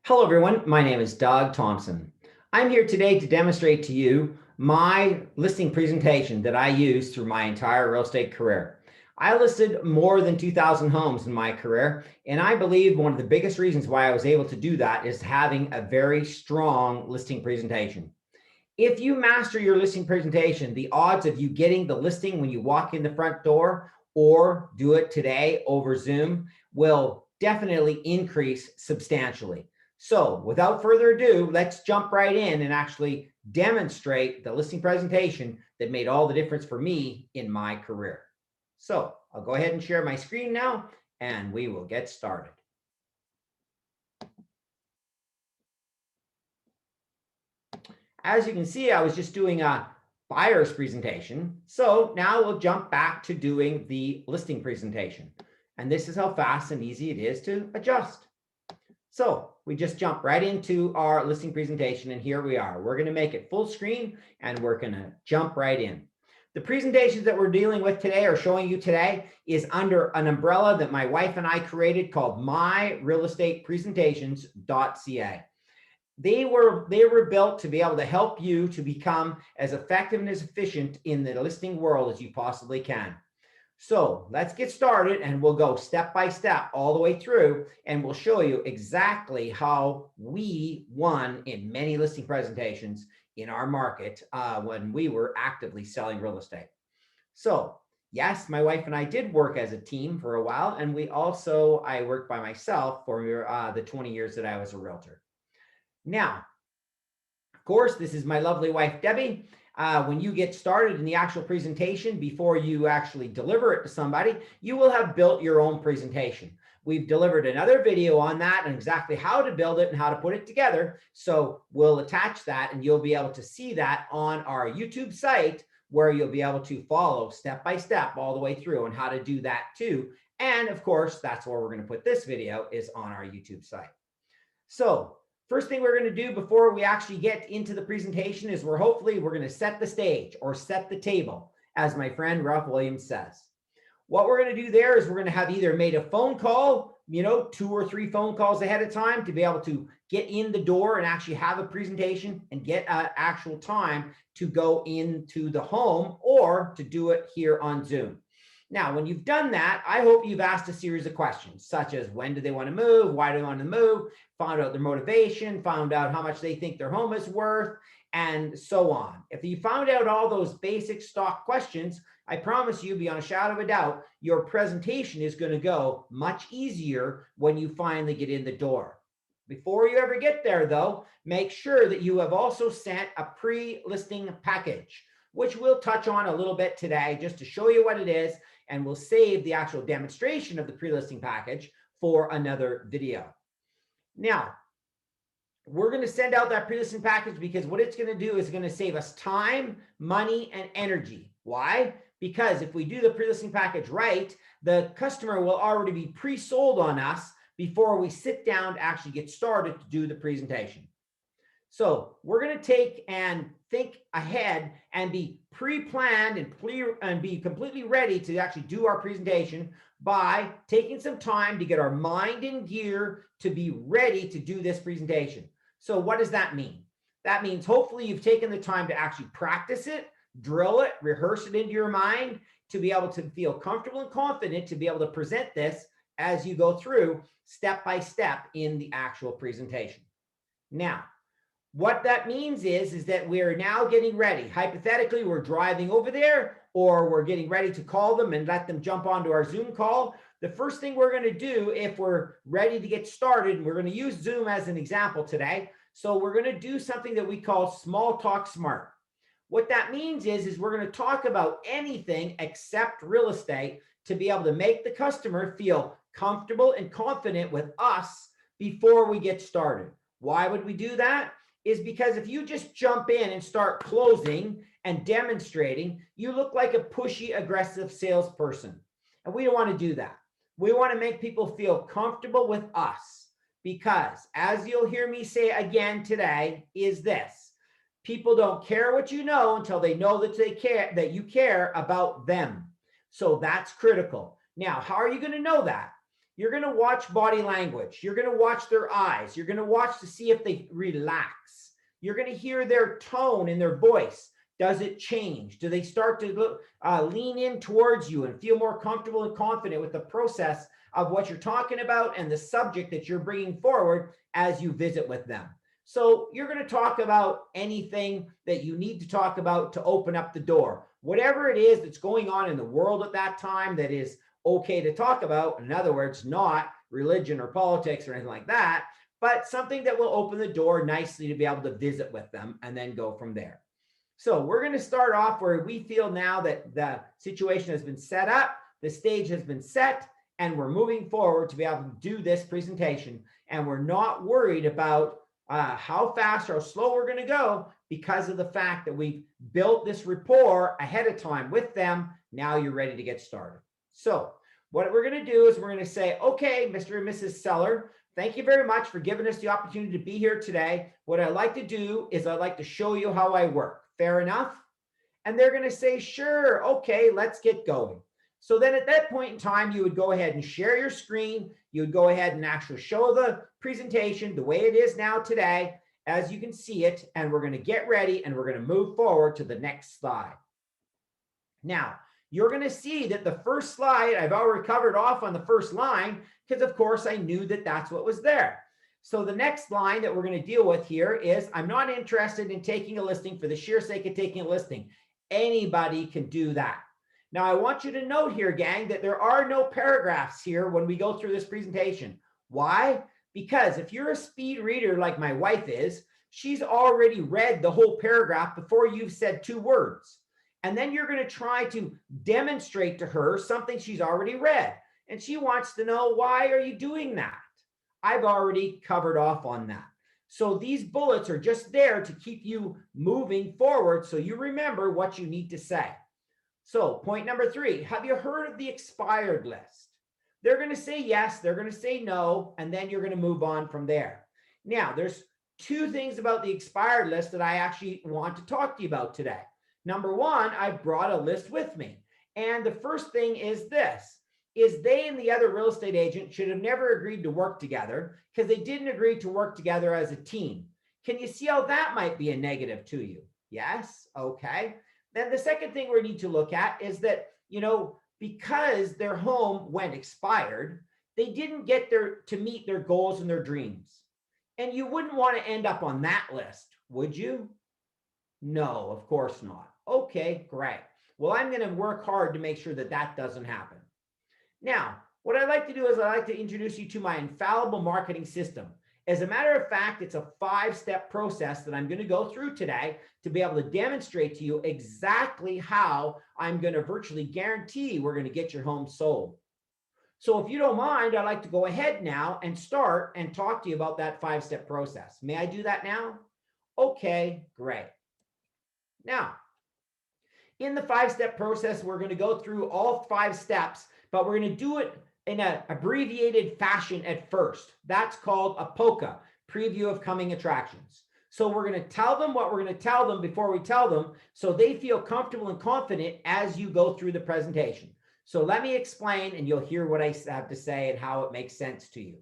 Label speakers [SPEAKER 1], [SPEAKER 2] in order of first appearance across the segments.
[SPEAKER 1] Hello everyone, my name is Doug Thompson. I'm here today to demonstrate to you my listing presentation that I use through my entire real estate career. I listed more than 2,000 homes in my career, and I believe one of the biggest reasons why I was able to do that is having a very strong listing presentation. If you master your listing presentation, the odds of you getting the listing when you walk in the front door or do it today over Zoom will definitely increase substantially. So without further ado, let's jump right in and actually demonstrate the listing presentation that made all the difference for me in my career. So I'll go ahead and share my screen now, and we will get started. As you can see, I was just doing a buyer's presentation. So now we'll jump back to doing the listing presentation. And this is how fast and easy it is to adjust. So we just jump right into our listing presentation, and here we are. We're going to make it full screen, and we're going to jump right in. The presentations that we're dealing with today or showing you today is under an umbrella that my wife and I created called myrealestatepresentations.ca. They were built to be able to help you to become as effective and as efficient in the listing world as you possibly can. So let's get started, and we'll go step by step all the way through, and we'll show you exactly how we won in many listing presentations in our market when we were actively selling real estate. So yes, my wife and I did work as a team for a while, and I worked by myself for the 20 years that I was a realtor. Now, of course, this is my lovely wife, Debbie. When you get started in the actual presentation, before you actually deliver it to somebody, you will have built your own presentation. We've delivered another video on that and exactly how to build it and how to put it together. So we'll attach that, and you'll be able to see that on our YouTube site, where you'll be able to follow step by step all the way through and how to do that too. And of course, that's where we're going to put this video, is on our YouTube site. So first thing we're going to do before we actually get into the presentation is we're going to set the stage, or set the table, as my friend Ralph Williams says. What we're going to do there is we're going to have either made a phone call, 2 or 3 phone calls ahead of time to be able to get in the door and actually have a presentation and get actual time to go into the home, or to do it here on Zoom. Now, when you've done that, I hope you've asked a series of questions, such as when do they want to move, why do they want to move, found out their motivation, found out how much they think their home is worth, and so on. If you found out all those basic stock questions, I promise you, beyond a shadow of a doubt, your presentation is going to go much easier when you finally get in the door. Before you ever get there, though, make sure that you have also sent a pre-listing package, which we'll touch on a little bit today just to show you what it is, and we'll save the actual demonstration of the pre-listing package for another video. Now, we're going to send out that pre-listing package because what it's going to do is going to save us time, money, and energy. Why? Because if we do the pre-listing package right, the customer will already be pre-sold on us before we sit down to actually get started to do the presentation. So we're going to take and think ahead and be pre-planned and be completely ready to actually do our presentation by taking some time to get our mind in gear to be ready to do this presentation. So what does that mean? That means hopefully you've taken the time to actually practice it, drill it, rehearse it into your mind to be able to feel comfortable and confident to be able to present this as you go through step by step in the actual presentation. Now, what that means is that we're now getting ready. Hypothetically, we're driving over there, or we're getting ready to call them and let them jump onto our Zoom call. The first thing we're going to do, if we're ready to get started, and we're going to use Zoom as an example today. So we're going to do something that we call small talk smart. What that means is we're going to talk about anything except real estate to be able to make the customer feel comfortable and confident with us before we get started. Why would we do that? Is because if you just jump in and start closing and demonstrating, you look like a pushy, aggressive salesperson. And we don't want to do that. We want to make people feel comfortable with us, because as you'll hear me say again today is this: people don't care what you know until they know that you care about them. So that's critical. Now, how are you going to know that? You're going to watch body language. You're going to watch their eyes. You're going to watch to see if they relax. You're going to hear their tone in their voice. Does it change? Do they start to lean in towards you and feel more comfortable and confident with the process of what you're talking about and the subject that you're bringing forward as you visit with them? So you're going to talk about anything that you need to talk about to open up the door. Whatever it is that's going on in the world at that time that is okay to talk about. In other words, not religion or politics or anything like that, but something that will open the door nicely to be able to visit with them and then go from there. So we're going to start off where we feel now that the situation has been set up, the stage has been set, and we're moving forward to be able to do this presentation. And we're not worried about how fast or slow we're going to go because of the fact that we've built this rapport ahead of time with them. Now you're ready to get started. So what we're going to do is we're going to say, okay, Mr. and Mrs. Seller, thank you very much for giving us the opportunity to be here today. What I like to do is I like to show you how I work. Fair enough? And they're going to say, sure, okay, let's get going. So then at that point in time, you would go ahead and share your screen. You would go ahead and actually show the presentation the way it is now today, as you can see it. And we're going to get ready and we're going to move forward to the next slide. Now, you're going to see that the first slide, I've already covered off on the first line because, of course, I knew that that's what was there. So the next line that we're going to deal with here is, I'm not interested in taking a listing for the sheer sake of taking a listing. Anybody can do that. Now, I want you to note here, gang, that there are no paragraphs here when we go through this presentation. Why? Because if you're a speed reader like my wife is, she's already read the whole paragraph before you've said 2 words. And then you're going to try to demonstrate to her something she's already read. And she wants to know, why are you doing that? I've already covered off on that. So these bullets are just there to keep you moving forward so you remember what you need to say. So point number 3, have you heard of the expired list? They're going to say yes, they're going to say no, and then you're going to move on from there. Now, there's 2 things about the expired list that I actually want to talk to you about today. Number 1, I brought a list with me. And the first thing is this, is they and the other real estate agent should have never agreed to work together because they didn't agree to work together as a team. Can you see how that might be a negative to you? Yes? Okay. Then the second thing we need to look at is that, because their home went expired, they didn't get to meet their goals and their dreams. And you wouldn't want to end up on that list, would you? No, of course not. Okay, great. Well, I'm going to work hard to make sure that that doesn't happen. Now, what I like to do is I like to introduce you to my Infallible marketing system. As a matter of fact, it's a 5-step process that I'm going to go through today to be able to demonstrate to you exactly how I'm going to virtually guarantee we're going to get your home sold. So if you don't mind, I'd like to go ahead now and start and talk to you about that 5-step process. May I do that now? Okay, great. Now, in the 5-step process, we're going to go through all 5 steps, but we're going to do it in an abbreviated fashion at first. That's called a POCA, preview of coming attractions. So we're going to tell them what we're going to tell them before we tell them so they feel comfortable and confident as you go through the presentation. So let me explain and you'll hear what I have to say and how it makes sense to you.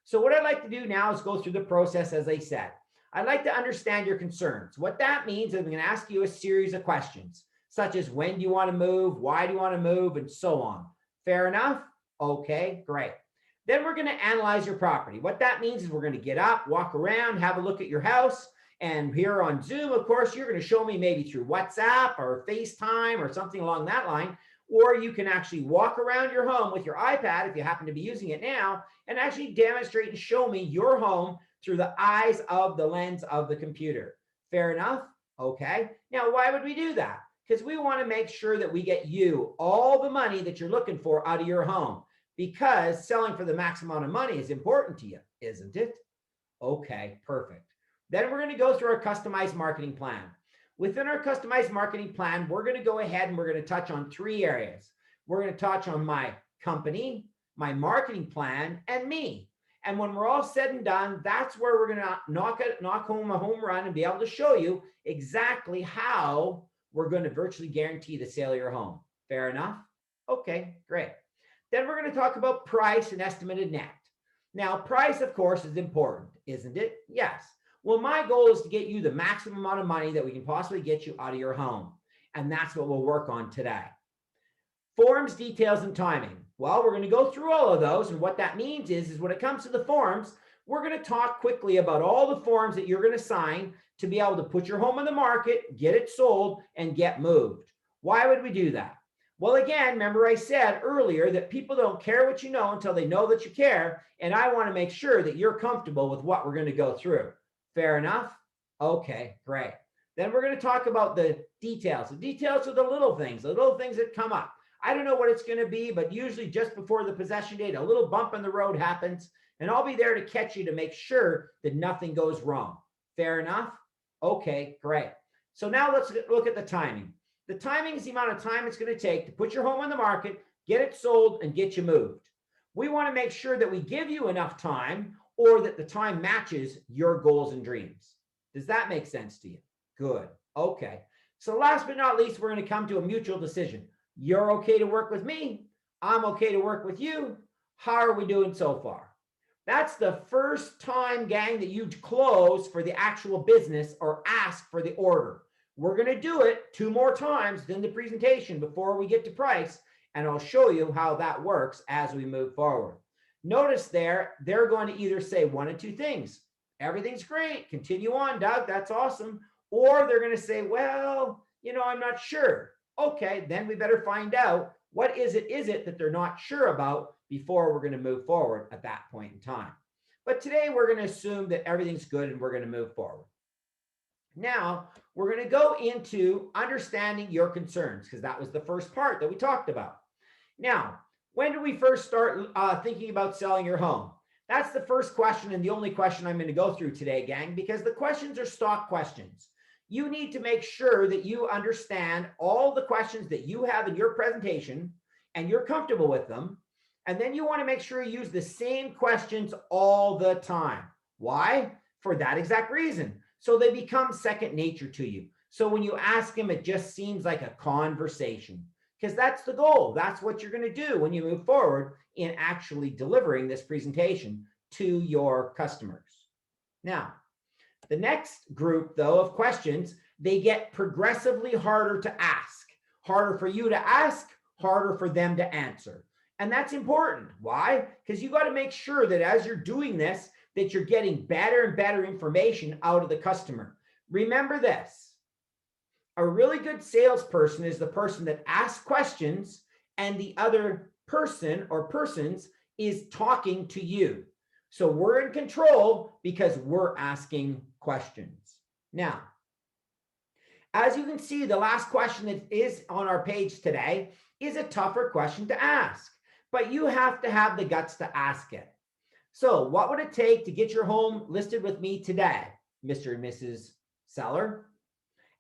[SPEAKER 1] So what I'd like to do now is go through the process as I said. I'd like to understand your concerns. What that means is I'm going to ask you a series of questions, such as when do you want to move, why do you want to move, and so on. Fair enough? Okay, great. Then we're going to analyze your property. What that means is we're going to get up, walk around, have a look at your house. And here on Zoom, of course, you're going to show me maybe through WhatsApp or FaceTime or something along that line. Or you can actually walk around your home with your iPad, if you happen to be using it now, and actually demonstrate and show me your home through the eyes of the lens of the computer. Fair enough? Okay. Now, why would we do that? Because we want to make sure that we get you all the money that you're looking for out of your home, because selling for the maximum amount of money is important to you, isn't it? Okay, perfect. Then we're going to go through our customized marketing plan. Within our customized marketing plan, we're going to go ahead and we're going to touch on 3 areas. We're going to touch on my company, my marketing plan, and me. And when we're all said and done, that's where we're going to knock home a home run and be able to show you exactly how we're going to virtually guarantee the sale of your home. Fair enough? Okay, great. Then we're going to talk about price and estimated net. Now, price, of course, is important, isn't it? Yes. Well, my goal is to get you the maximum amount of money that we can possibly get you out of your home. And that's what we'll work on today. Forms, details, and timing. Well, we're going to go through all of those. And what that means is when it comes to the forms, we're going to talk quickly about all the forms that you're going to sign to be able to put your home on the market, get it sold, and get moved. Why would we do that? Well, again, remember I said earlier that people don't care what you know until they know that you care. And I want to make sure that you're comfortable with what we're going to go through. Fair enough? Okay, great. Then we're going to talk about the details. The details are the little things that come up. I don't know what it's going to be, but usually just before the possession date, a little bump in the road happens, and I'll be there to catch you to make sure that nothing goes wrong. Fair enough? Okay, great. So now let's look at the timing. The timing is the amount of time it's going to take to put your home on the market, get it sold, and get you moved. We want to make sure that we give you enough time or that the time matches your goals and dreams. Does that make sense to you? Good. Okay. So last but not least, we're going to come to a mutual decision. You're okay to work with me. I'm okay to work with you. How are we doing so far? That's the first time, gang, that you close for the actual business or ask for the order. We're going to do it 2 more times in the presentation before we get to price, and I'll show you how that works as we move forward. Notice they're going to either say one of 2 things. Everything's great. Continue on, Doug. That's awesome. Or they're going to say, well, I'm not sure. Okay, then we better find out what is it that they're not sure about before we're going to move forward at that point in time. But today we're going to assume that everything's good and we're going to move forward. Now, we're going to go into understanding your concerns because that was the first part that we talked about. Now, when do we first start thinking about selling your home? That's the first question and the only question I'm going to go through today, gang, because the questions are stock questions. You need to make sure that you understand all the questions that you have in your presentation and you're comfortable with them. And then you want to make sure you use the same questions all the time. Why? For that exact reason. So they become second nature to you. So when you ask them, it just seems like a conversation because that's the goal. That's what you're going to do when you move forward in actually delivering this presentation to your customers. Now, the next group, though, of questions, they get progressively harder to ask. Harder for you to ask, harder for them to answer. And that's important. Why? Because you got to make sure that as you're doing this, that you're getting better and better information out of the customer. Remember this. A really good salesperson is the person that asks questions and the other person or persons is talking to you. So we're in control because we're asking questions. Now, as you can see, the last question that is on our page today is a tougher question to ask, but you have to have the guts to ask it. So what would it take to get your home listed with me today, Mr. and Mrs. Seller?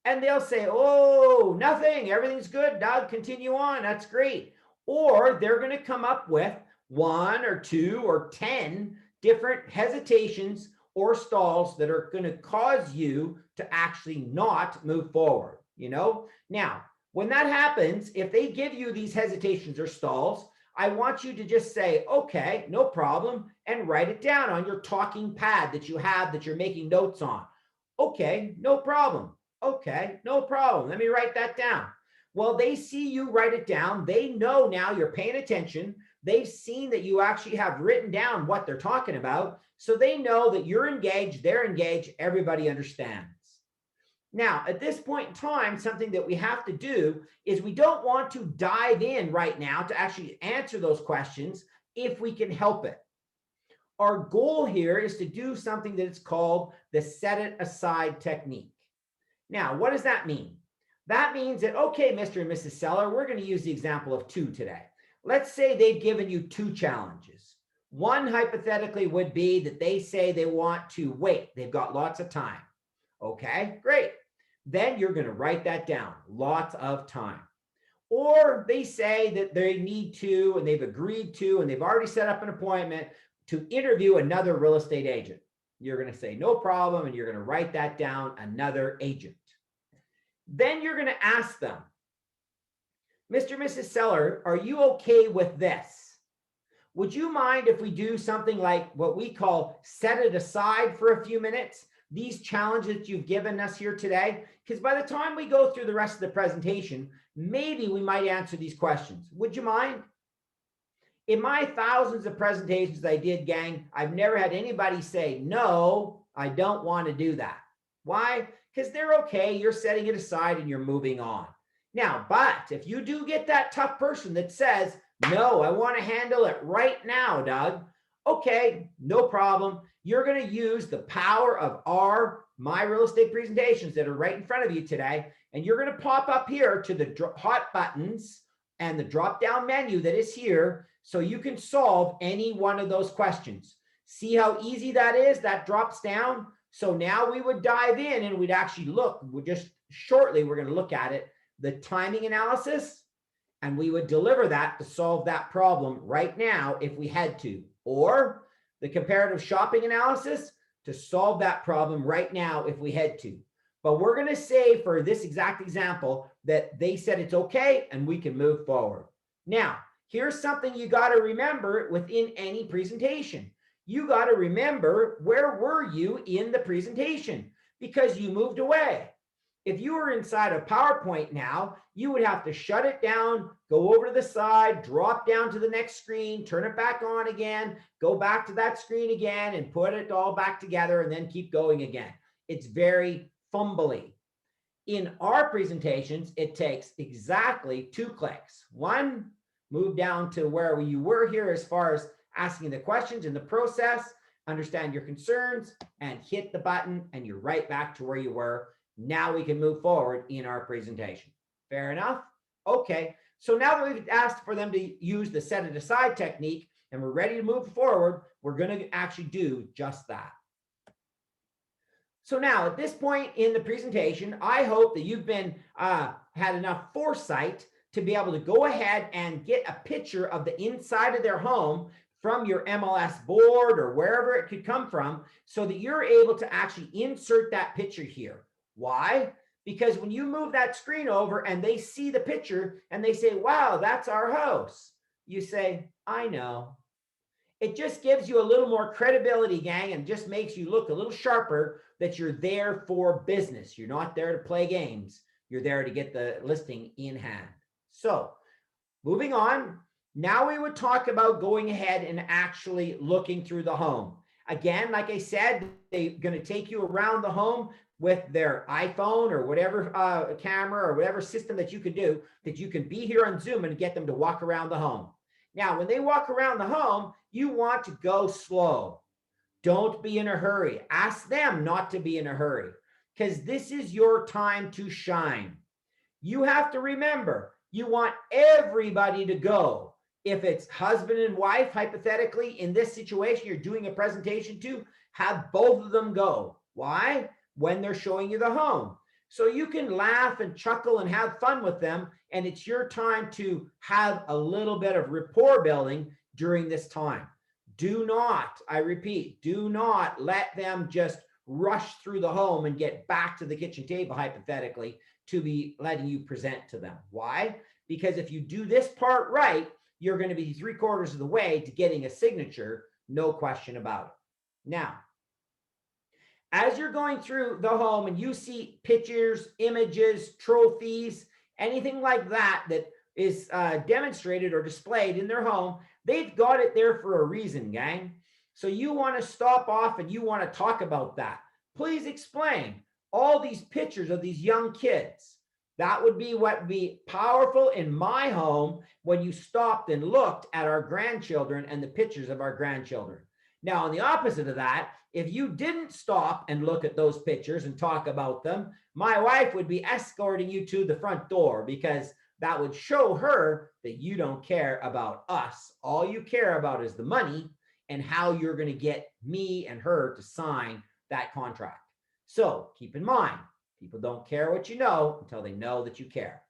[SPEAKER 1] And they'll say, oh, nothing, everything's good, Doug, continue on, that's great. Or they're going to come up with 1 or 2 or 10 different hesitations or stalls that are going to cause you to actually not move forward, Now, when that happens, if they give you these hesitations or stalls, I want you to just say, okay, no problem, and write it down on your talking pad that you have that you're making notes on. Okay, no problem. Okay, no problem. Let me write that down. Well, they see you write it down. They know now you're paying attention. They've seen that you actually have written down what they're talking about. So they know that you're engaged, they're engaged, everybody understands. Now, at this point in time, something that we have to do is we don't want to dive in right now to actually answer those questions if we can help it. Our goal here is to do something that is called the set it aside technique. Now, what does that mean? That means that, okay, Mr. and Mrs. Seller, we're going to use the example of 2 today. Let's say they've given you 2 challenges. One hypothetically would be that they say they want to wait. They've got lots of time. Okay, great. Then you're going to write that down, lots of time. Or they say that they need to, and they've agreed to, and they've already set up an appointment to interview another real estate agent. You're going to say, no problem, and you're going to write that down, another agent. Then you're going to ask them, Mr. and Mrs. Seller, are you okay with this? would you mind if we do something like what we call set it aside for a few minutes? These challenges that you've given us here today, because by the time we go through the rest of the presentation, maybe we might answer these questions. Would you mind? In my thousands of presentations I did, gang, I've never had anybody say, no, I don't want to do that. Why? Because they're okay. You're setting it aside and you're moving on. Now, but if you do get that tough person that says, no, I want to handle it right now, Doug. Okay, no problem. You're going to use the power of my real estate presentations that are right in front of you today. And you're going to pop up here to the hot buttons and the drop down menu that is here, so you can solve any one of those questions. See how easy that is? That drops down. So now we would dive in and we'd actually look, we're going to look at it, the timing analysis, and we would deliver that to solve that problem right now if we had to, or the comparative shopping analysis to solve that problem right now if we had to. But we're going to say for this exact example that they said it's okay and we can move forward. Now, here's something you got to remember within any presentation. You got to remember, where were you in the presentation? Because you moved away. If you were inside of PowerPoint now, you would have to shut it down, go over to the side, drop down to the next screen, turn it back on again, go back to that screen again and put it all back together and then keep going again. It's very fumbly. In our presentations, it takes exactly 2 clicks. One, move down to where you were here as far as asking the questions in the process, understand your concerns, and hit the button, and you're right back to where you were. Now we can move forward in our presentation. Fair enough? Okay, so now that we've asked for them to use the set it aside technique and we're ready to move forward, we're going to actually do just that. So now at this point in the presentation, I hope that you've been had enough foresight to be able to go ahead and get a picture of the inside of their home from your MLS board or wherever it could come from, so that you're able to actually insert that picture here. Why? Because when you move that screen over and they see the picture and they say, wow, that's our house, you say, I know. It just gives you a little more credibility, gang, and just makes you look a little sharper that you're there for business. You're not there to play games. You're there to get the listing in hand. So moving on, now we would talk about going ahead and actually looking through the home. Again, like I said, they're going to take you around the home with their iPhone or whatever camera or whatever system that you can do, that you can be here on Zoom and get them to walk around the home. Now, when they walk around the home, you want to go slow. Don't be in a hurry. Ask them not to be in a hurry, because this is your time to shine. You have to remember, you want everybody to go. If it's husband and wife, hypothetically, in this situation, you're doing a presentation to, have both of them go. Why? When they're showing you the home. So you can laugh and chuckle and have fun with them. And it's your time to have a little bit of rapport building during this time. Do not, I repeat, do not let them just rush through the home and get back to the kitchen table, hypothetically, to be letting you present to them. Why? Because if you do this part right, you're going to be 3/4 of the way to getting a signature, no question about it. Now, as you're going through the home and you see pictures, images, trophies, anything like that that is demonstrated or displayed in their home, they've got it there for a reason, gang. So you want to stop off and you want to talk about that. Please explain all these pictures of these young kids. That would be what would be powerful in my home when you stopped and looked at our grandchildren and the pictures of our grandchildren. Now, on the opposite of that, if you didn't stop and look at those pictures and talk about them, my wife would be escorting you to the front door, because that would show her that you don't care about us. All you care about is the money and how you're going to get me and her to sign that contract. So keep in mind, people don't care what you know until they know that you care.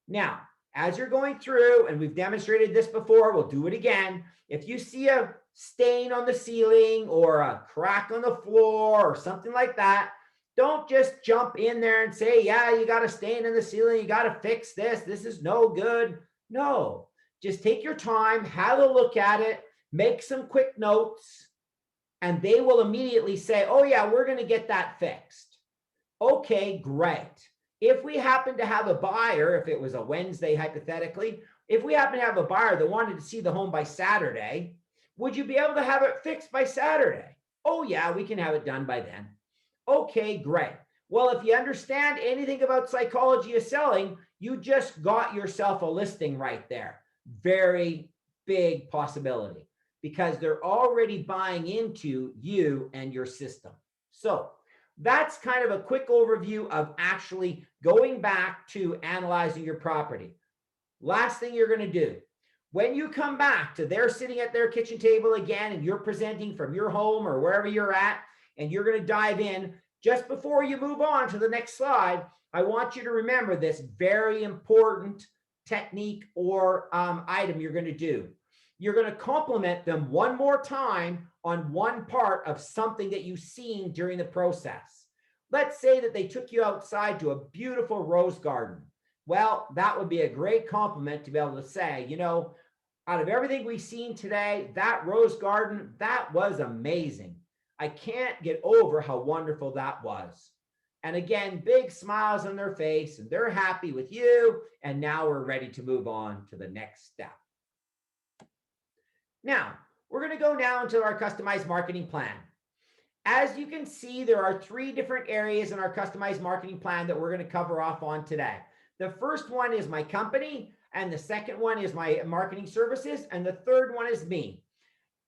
[SPEAKER 1] Now, as you're going through, and we've demonstrated this before, we'll do it again. If you see a stain on the ceiling or a crack on the floor or something like that, don't just jump in there and say, yeah, you got a stain in the ceiling, you got to fix this, this is no good. No, just take your time, have a look at it, make some quick notes, and they will immediately say, oh yeah, we're going to get that fixed. Okay, great. If we happen to have a buyer, if it was a Wednesday, hypothetically, if we happen to have a buyer that wanted to see the home by Saturday, would you be able to have it fixed by Saturday? Oh yeah, we can have it done by then. Okay, great. Well, if you understand anything about psychology of selling, you just got yourself a listing right there. Very big possibility, because they're already buying into you and your system. So that's kind of a quick overview of actually going back to analyzing your property. Last thing you're going to do, when you come back to they're sitting at their kitchen table again and you're presenting from your home or wherever you're at, and you're going to dive in, just before you move on to the next slide, I want you to remember this very important technique or item you're going to do. You're going to compliment them one more time on one part of something that you've seen during the process. Let's say that they took you outside to a beautiful rose garden. Well, that would be a great compliment to be able to say, you know, out of everything we've seen today, that rose garden, that was amazing. I can't get over how wonderful that was. And again, big smiles on their face, and they're happy with you. And now we're ready to move on to the next step. Now, we're going to go now into our customized marketing plan. As you can see, there are 3 different areas in our customized marketing plan that we're going to cover off on today. The first one is my company, and the second one is my marketing services, and the third one is me.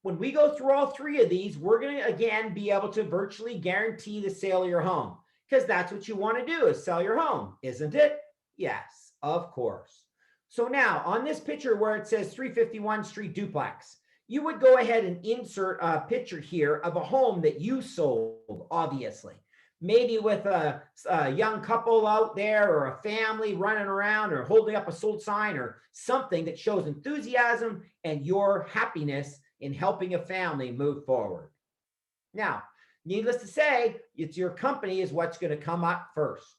[SPEAKER 1] When we go through all 3 of these, we're going to, again, be able to virtually guarantee the sale of your home, because that's what you want to do, is sell your home, isn't it? Yes, of course. So now on this picture where it says 351 Street Duplex, you would go ahead and insert a picture here of a home that you sold, obviously. Maybe with a young couple out there, or a family running around, or holding up a sold sign, or something that shows enthusiasm and your happiness in helping a family move forward. Now, needless to say, it's your company is what's going to come up first.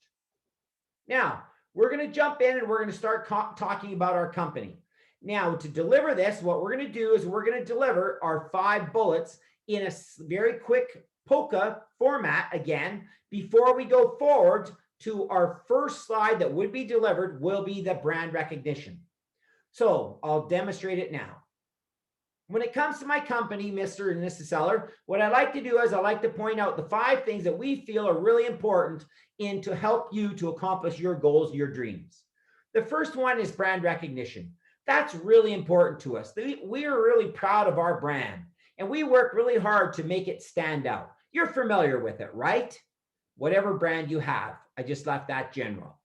[SPEAKER 1] Now, we're going to jump in and we're going to start talking about our company. Now, to deliver this, what we're going to do is we're going to deliver our 5 bullets in a very quick polka format again, before we go forward to our first slide that would be delivered will be the brand recognition. So I'll demonstrate it now. When it comes to my company, Mr. and Mrs. Seller, what I like to do is I like to point out the 5 things that we feel are really important in to help you to accomplish your goals, your dreams. The first one is brand recognition. That's really important to us. We are really proud of our brand, and we work really hard to make it stand out. You're familiar with it, right? Whatever brand you have. I just left that general.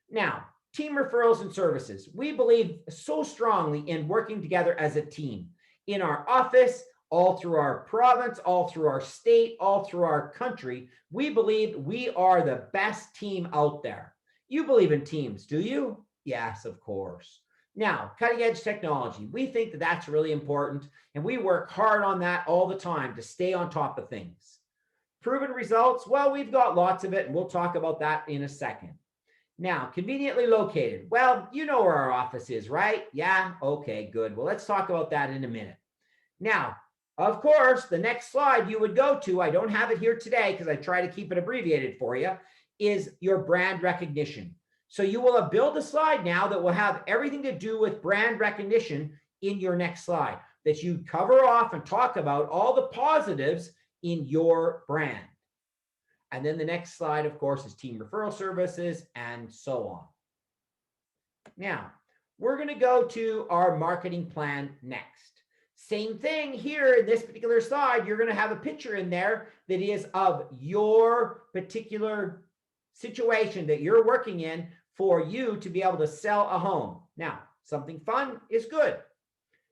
[SPEAKER 1] Now, team referrals and services. We believe so strongly in working together as a team. In our office, all through our province, all through our state, all through our country, we believe we are the best team out there. You believe in teams, do you? Yes, of course. Now, cutting edge technology. We think that that's really important, and we work hard on that all the time to stay on top of things. Proven results, well, we've got lots of it, and we'll talk about that in a second. Now, conveniently located. Well, you know where our office is, right? Yeah, okay, good. Well, let's talk about that in a minute. Now, of course, the next slide you would go to, I don't have it here today because I try to keep it abbreviated for you, is your brand recognition. So you will have built a slide now that will have everything to do with brand recognition in your next slide, that you cover off and talk about all the positives in your brand. And then the next slide, of course, is team referral services and so on. Now, we're going to go to our marketing plan next. Same thing here in this particular slide, you're going to have a picture in there that is of your particular situation that you're working in for you to be able to sell a home. Now, something fun is good.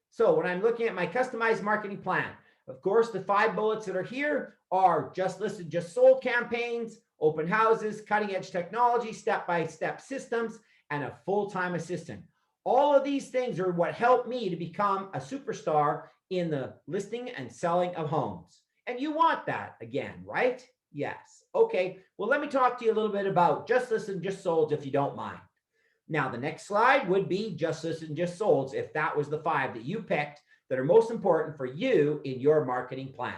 [SPEAKER 1] So when I'm looking at my customized marketing plan, of course, the 5 bullets that are here are just listed, just sold campaigns, open houses, cutting edge technology, step-by-step systems, and a full-time assistant. All of these things are what helped me to become a superstar in the listing and selling of homes. And you want that again, right? Yes. Okay. Well, let me talk to you a little bit about just listed, just sold, if you don't mind. Now, the next slide would be just listed, just sold, if that was the 5 that you picked that are most important for you in your marketing plan.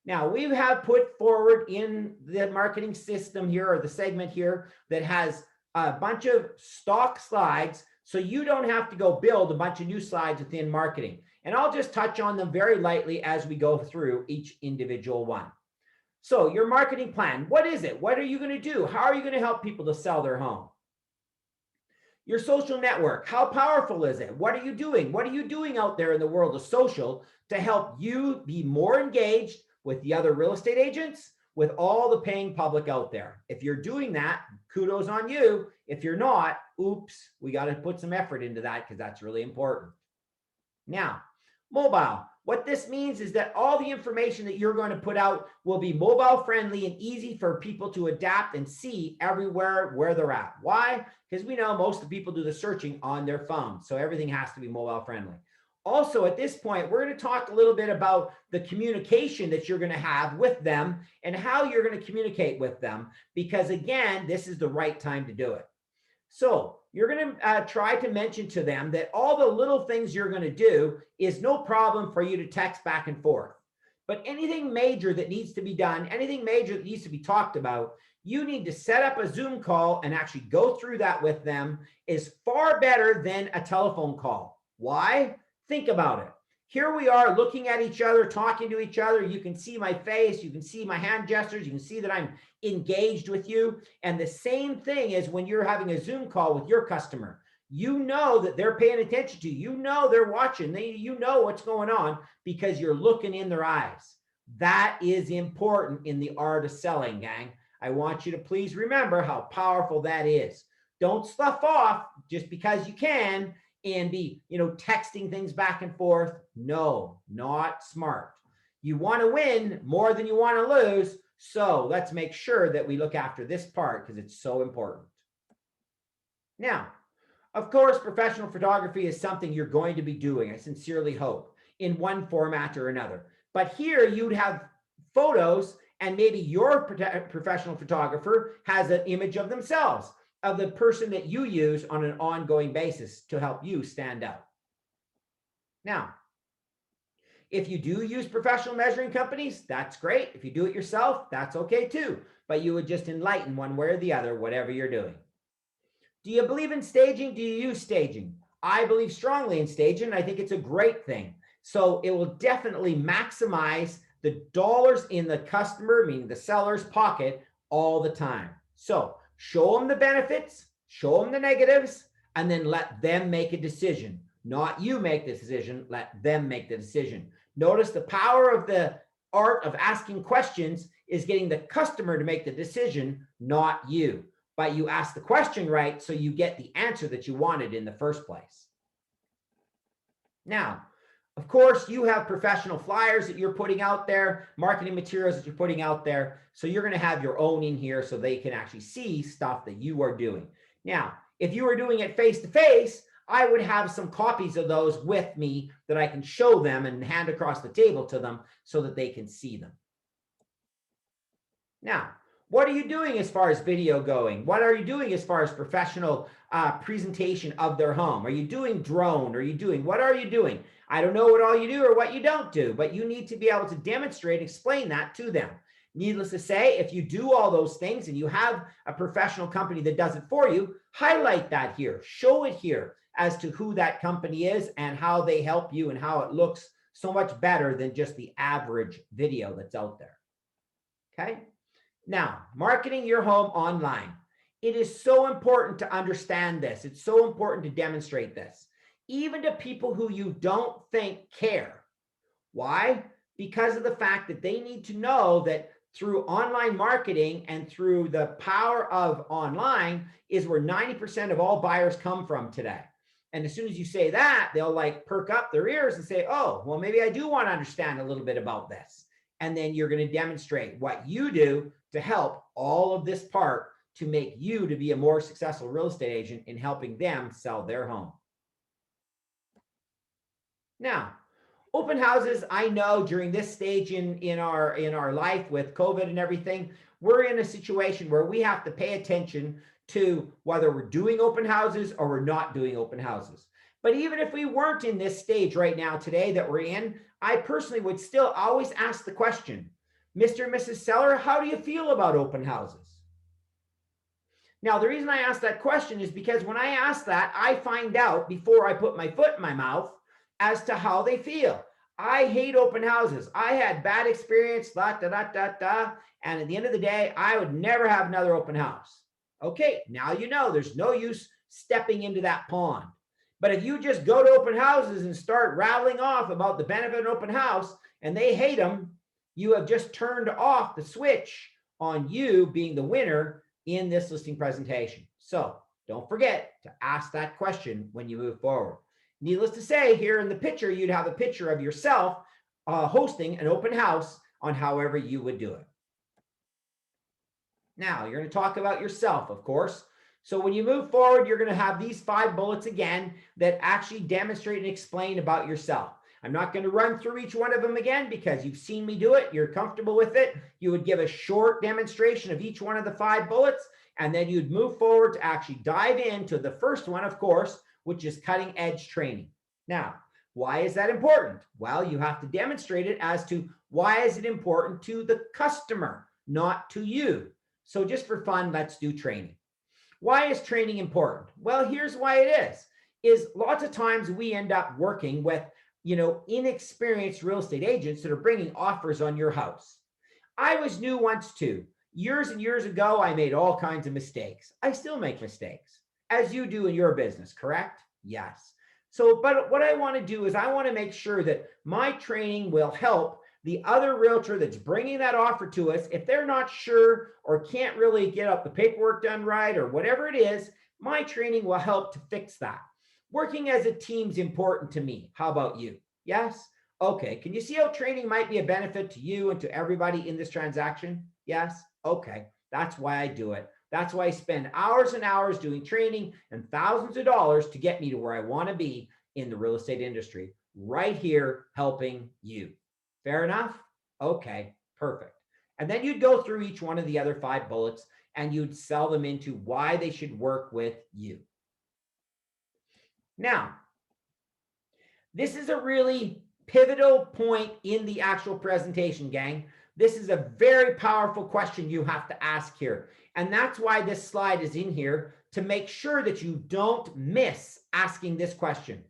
[SPEAKER 1] Now, we have put forward in the marketing system here, or the segment here, that has a bunch of stock slides, so you don't have to go build a bunch of new slides within marketing. And I'll just touch on them very lightly as we go through each individual one. So your marketing plan, what is it? What are you going to do? How are you going to help people to sell their home? Your social network, how powerful is it? What are you doing? What are you doing out there in the world of social to help you be more engaged with the other real estate agents, with all the paying public out there? If you're doing that, kudos on you. If you're not, oops, we got to put some effort into that because that's really important. Now, mobile. What this means is that all the information that you're going to put out will be mobile friendly and easy for people to adapt and see everywhere where they're at. Why? Because we know most of the people do the searching on their phone. So everything has to be mobile friendly. Also, at this point, we're going to talk a little bit about the communication that you're going to have with them and how you're going to communicate with them, because again, this is the right time to do it. So you're going to try to mention to them that all the little things you're going to do is no problem for you to text back and forth. But anything major that needs to be done, anything major that needs to be talked about, you need to set up a Zoom call and actually go through that with them is far better than a telephone call. Why? Think about it. Here we are looking at each other, talking to each other. You can see my face. You can see my hand gestures. You can see that I'm engaged with you. And the same thing is when you're having a Zoom call with your customer. You know that they're paying attention to you. You know they're watching. You know what's going on because you're looking in their eyes. That is important in the art of selling, gang. I want you to please remember how powerful that is. Don't slough off just because you can and be, texting things back and forth. No, not smart. You want to win more than you want to lose. So let's make sure that we look after this part because it's so important. Now, of course, professional photography is something you're going to be doing, I sincerely hope, in one format or another. But here you'd have photos and maybe your professional photographer has an image of themselves, of the person that you use on an ongoing basis to help you stand out. Now, if you do use professional measuring companies, that's great. If you do it yourself, that's okay too. But you would just enlighten one way or the other, whatever you're doing. Do you believe in staging? Do you use staging? I believe strongly in staging. I think it's a great thing. So it will definitely maximize the dollars in the customer, meaning the seller's pocket, all the time. So show them the benefits, show them the negatives, and then let them make a decision. Not you make the decision, let them make the decision. Notice the power of the art of asking questions is getting the customer to make the decision, not you. But you ask the question right, so you get the answer that you wanted in the first place. Now, of course, you have professional flyers that you're putting out there, marketing materials that you're putting out there. So you're going to have your own in here so they can actually see stuff that you are doing. Now, if you were doing it face-to-face, I would have some copies of those with me that I can show them and hand across the table to them so that they can see them. Now, what are you doing as far as video going? What are you doing as far as professional presentation of their home? Are you doing drone? What are you doing? I don't know what all you do or what you don't do, but you need to be able to demonstrate, explain that to them. Needless to say, if you do all those things and you have a professional company that does it for you, highlight that here, show it here as to who that company is and how they help you and how it looks so much better than just the average video that's out there. Okay. Now, marketing your home online. It is so important to understand this. It's so important to demonstrate this, even to people who you don't think care. Why? Because of the fact that they need to know that through online marketing and through the power of online is where 90% of all buyers come from today. And as soon as you say that, they'll like perk up their ears and say, oh, well, maybe I do want to understand a little bit about this. And then you're going to demonstrate what you do to help all of this part to make you to be a more successful real estate agent in helping them sell their home. Now, open houses, I know during this stage in our life with COVID and everything, we're in a situation where we have to pay attention to whether we're doing open houses or we're not doing open houses. But even if we weren't in this stage right now today that we're in, I personally would still always ask the question, Mr. and Mrs. Seller, how do you feel about open houses? Now, the reason I ask that question is because when I ask that, I find out before I put my foot in my mouth as to how they feel. I hate open houses. I had bad experience, da, da, da, da, da. And at the end of the day, I would never have another open house. Okay, now you know there's no use stepping into that pond. But if you just go to open houses and start rattling off about the benefit of an open house and they hate them, you have just turned off the switch on you being the winner in this listing presentation. So don't forget to ask that question when you move forward. Needless to say, here in the picture, you'd have a picture of yourself hosting an open house on however you would do it. Now, you're going to talk about yourself, of course. So when you move forward, you're going to have these 5 bullets again that actually demonstrate and explain about yourself. I'm not going to run through each one of them again because you've seen me do it. You're comfortable with it. You would give a short demonstration of each one of the 5 bullets, and then you'd move forward to actually dive into the first one, of course, which is cutting edge training. Now, why is that important? Well, you have to demonstrate it as to why is it important to the customer, not to you. So just for fun, let's do training. Why is training important? Well, here's why it is lots of times we end up working with, inexperienced real estate agents that are bringing offers on your house. I was new once too. Years and years ago, I made all kinds of mistakes. I still make mistakes, as you do in your business, correct? Yes. So, but what I want to do is I want to make sure that my training will help the other realtor that's bringing that offer to us. If they're not sure or can't really get up the paperwork done right or whatever it is, my training will help to fix that. Working as a team is important to me. How about you? Yes? Okay. Can you see how training might be a benefit to you and to everybody in this transaction? Yes? Okay. That's why I do it. That's why I spend hours and hours doing training and thousands of dollars to get me to where I want to be in the real estate industry, right here helping you. Fair enough? Okay, perfect. And then you'd go through each one of the other 5 bullets and you'd sell them into why they should work with you. Now, this is a really pivotal point in the actual presentation, gang. This is a very powerful question you have to ask here. And that's why this slide is in here, to make sure that you don't miss asking this question.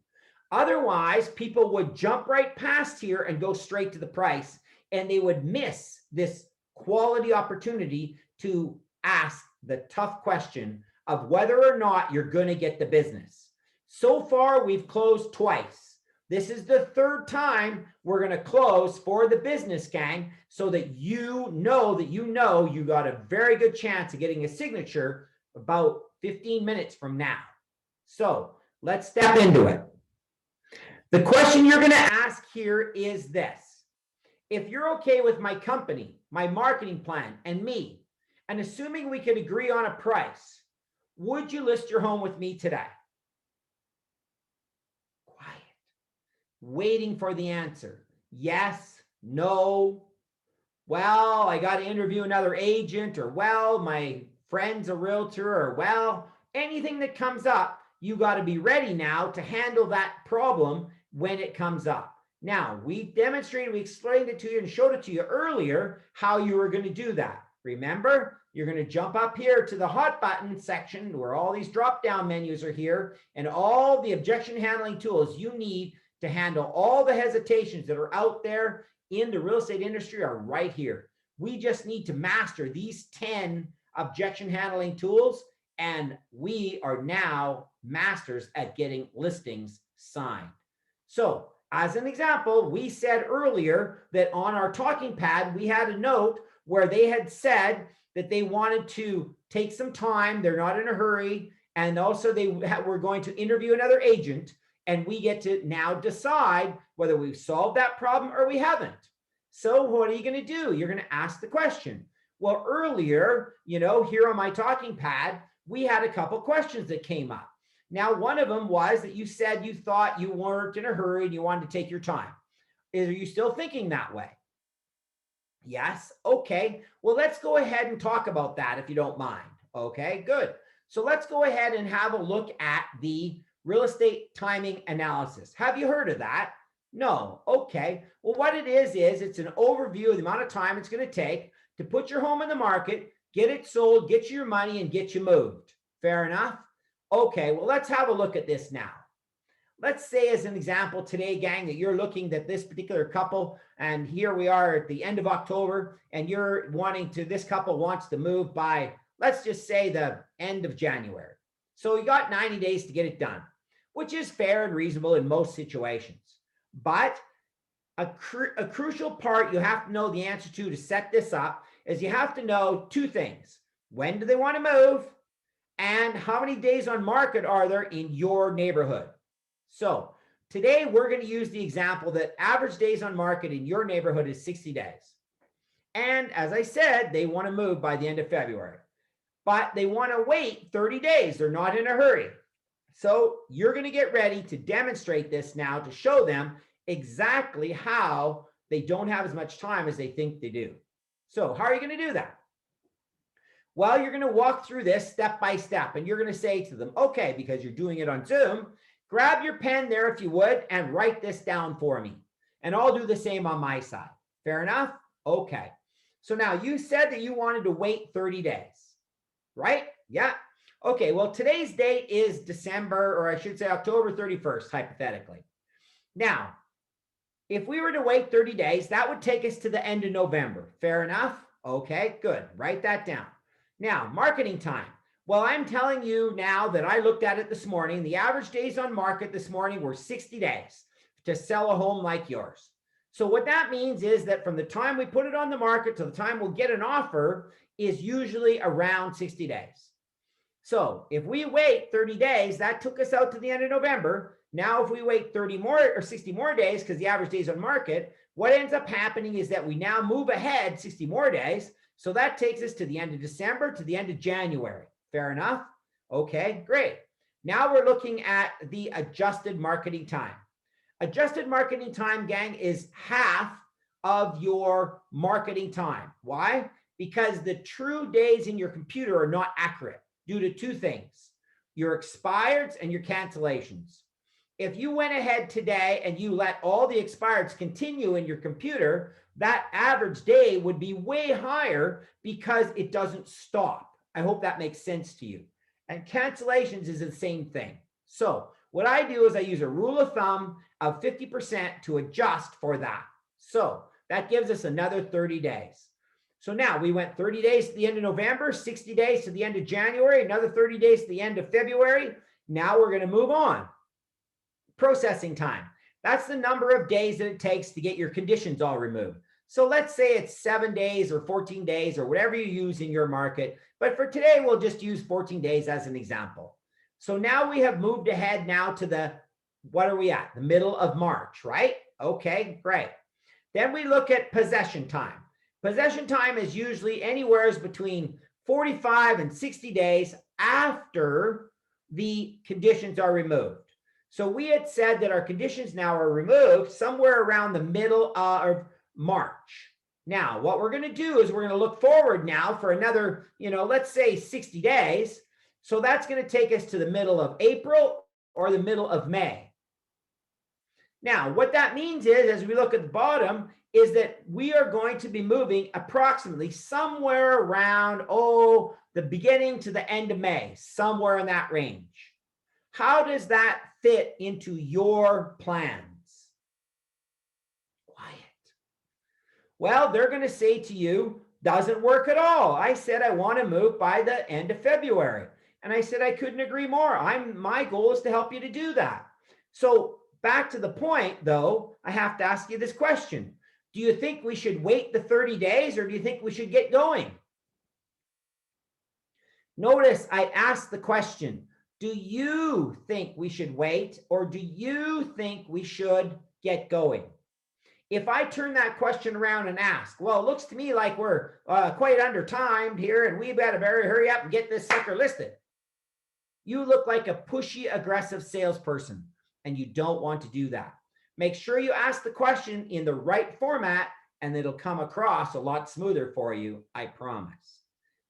[SPEAKER 1] Otherwise, people would jump right past here and go straight to the price, and they would miss this quality opportunity to ask the tough question of whether or not you're going to get the business. So far, we've closed twice. This is the 3rd time we're going to close for the business, gang, so that you know you got a very good chance of getting a signature about 15 minutes from now. So let's step into it. The question you're going to ask here is this. If you're okay with my company, my marketing plan, and me, and assuming we could agree on a price, would you list your home with me today? Quiet. Waiting for the answer. Yes, no. Well, I got to interview another agent, or well, my friend's a realtor, or well, anything that comes up, you got to be ready now to handle that problem when it comes up. Now, we demonstrated, we explained it to you and showed it to you earlier how you were going to do that. Remember, you're going to jump up here to the hot button section where all these drop-down menus are here, and all the objection handling tools you need to handle all the hesitations that are out there in the real estate industry are right here. We just need to master these 10 objection handling tools, and we are now masters at getting listings signed. So as an example, we said earlier that on our talking pad, we had a note where they had said that they wanted to take some time. They're not in a hurry. And also they were going to interview another agent, and we get to now decide whether we've solved that problem or we haven't. So what are you going to do? You're going to ask the question. Well, earlier, here on my talking pad, we had a couple questions that came up. Now, one of them was that you said you thought you weren't in a hurry and you wanted to take your time. Are you still thinking that way? Yes. Okay. Well, let's go ahead and talk about that if you don't mind. Okay, good. So let's go ahead and have a look at the real estate timing analysis. Have you heard of that? No. Okay. Well, what it is it's an overview of the amount of time it's going to take to put your home in the market, get it sold, get you your money, and get you moved. Fair enough? Okay, well, let's have a look at this now. Let's say, as an example today, gang, that you're looking at this particular couple, and here we are at the end of October, and you're wanting to, this couple wants to move by, let's just say, the end of January. So you got 90 days to get it done, which is fair and reasonable in most situations. But a crucial part you have to know the answer to set this up is you have to know two things. When do they want to move? And how many days on market are there in your neighborhood? So today we're going to use the example that average days on market in your neighborhood is 60 days. And as I said, they want to move by the end of February, but they want to wait 30 days. They're not in a hurry. So you're going to get ready to demonstrate this now to show them exactly how they don't have as much time as they think they do. So how are you going to do that? Well, you're going to walk through this step by step, and you're going to say to them, okay, because you're doing it on Zoom, grab your pen there if you would and write this down for me. And I'll do the same on my side. Fair enough? Okay. So now you said that you wanted to wait 30 days, right? Yeah. Okay. Well, today's date is December, or I should say October 31st, hypothetically. Now, if we were to wait 30 days, that would take us to the end of November. Fair enough? Okay, good. Write that down. Now, marketing time. Well, I'm telling you now that I looked at it this morning. The average days on market this morning were 60 days to sell a home like yours. So what that means is that from the time we put it on the market to the time we'll get an offer is usually around 60 days. So if we wait 30 days, that took us out to the end of November. Now, if we wait 30 more or 60 more days, because the average days on market, what ends up happening is that we now move ahead 60 more days. So that takes us to the end of December, to the end of January. Fair enough? Okay, great. Now we're looking at the adjusted marketing time. Adjusted marketing time, gang, is half of your marketing time. Why? Because the true days in your computer are not accurate due to two things: your expireds and your cancellations. If you went ahead today and you let all the expireds continue in your computer, that average day would be way higher because it doesn't stop. I hope that makes sense to you. And cancellations is the same thing. So what I do is I use a rule of thumb of 50% to adjust for that. So that gives us another 30 days. So now we went 30 days to the end of November, 60 days to the end of January, another 30 days to the end of February. Now we're going to move on. Processing time. That's the number of days that it takes to get your conditions all removed. So let's say it's 7 days or 14 days or whatever you use in your market. But for today, we'll just use 14 days as an example. So now we have moved ahead now to the, what are we at? The middle of March, right? Okay, great. Then we look at possession time. Possession time is usually anywhere between 45 and 60 days after the conditions are removed. So we had said that our conditions now are removed somewhere around the middle of March. Now, what we're going to do is we're going to look forward now for another, let's say 60 days. So that's going to take us to the middle of April or the middle of May. Now, what that means is, as we look at the bottom, is that we are going to be moving approximately somewhere around, the beginning to the end of May, somewhere in that range. How does that fit into your plans? Quiet. Well, they're going to say to you, doesn't work at all. I said I want to move by the end of February. And I said I couldn't agree more. My goal is to help you to do that. So back to the point, though, I have to ask you this question. Do you think we should wait the 30 days or do you think we should get going? Notice I asked the question, do you think we should wait or do you think we should get going? If I turn that question around and ask, well, it looks to me like we're quite under timed here and we better hurry up and get this sucker listed. You look like a pushy, aggressive salesperson and you don't want to do that. Make sure you ask the question in the right format and it'll come across a lot smoother for you, I promise.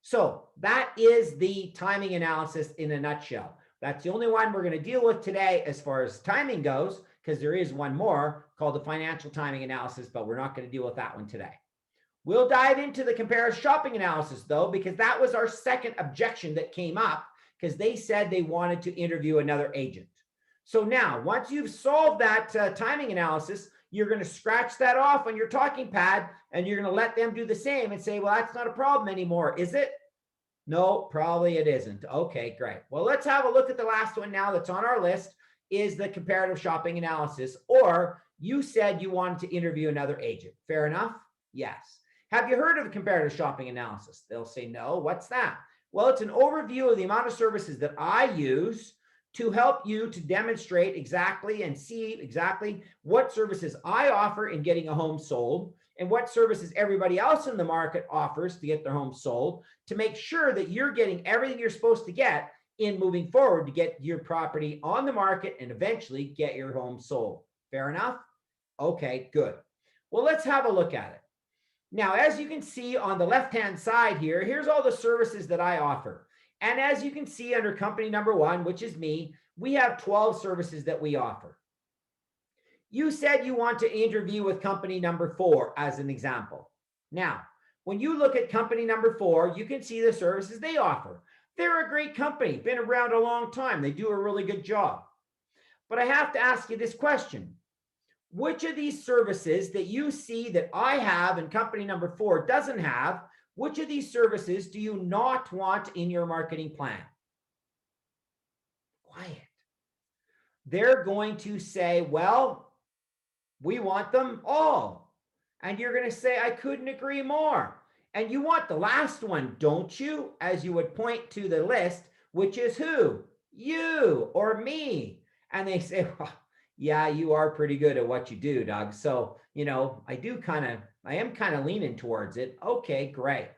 [SPEAKER 1] So that is the timing analysis in a nutshell. That's the only one we're going to deal with today as far as timing goes, because there is one more called the financial timing analysis, but we're not going to deal with that one today. We'll dive into the comparative shopping analysis, though, because that was our second objection that came up, because they said they wanted to interview another agent. So now, once you've solved that timing analysis, you're going to scratch that off on your talking pad, and you're going to let them do the same and say, well, that's not a problem anymore, is it? No, probably it isn't. Okay, great. Well, let's have a look at the last one now that's on our list, is the comparative shopping analysis, or you said you wanted to interview another agent. Fair enough? Yes. Have you heard of the comparative shopping analysis? They'll say, no, what's that? Well, it's an overview of the amount of services that I use to help you to demonstrate exactly and see exactly what services I offer in getting a home sold and what services everybody else in the market offers to get their home sold, to make sure that you're getting everything you're supposed to get in moving forward to get your property on the market and eventually get your home sold. Fair enough? Okay, good. Well, let's have a look at it. Now, as you can see on the left-hand side here, here's all the services that I offer. And as you can see under company number 1, which is me, we have 12 services that we offer. You said you want to interview with company number 4 as an example. Now, when you look at company number 4, you can see the services they offer. They're a great company, been around a long time. They do a really good job. But I have to ask you this question. Which of these services that you see that I have and company number 4 doesn't have, which of these services do you not want in your marketing plan? Quiet. They're going to say, well, we want them all. And you're going to say, I couldn't agree more. And you want the last one, don't you? As you would point to the list, which is who? You or me. And they say, well, yeah, you are pretty good at what you do, Doug. So, I am kind of leaning towards it. Okay, great.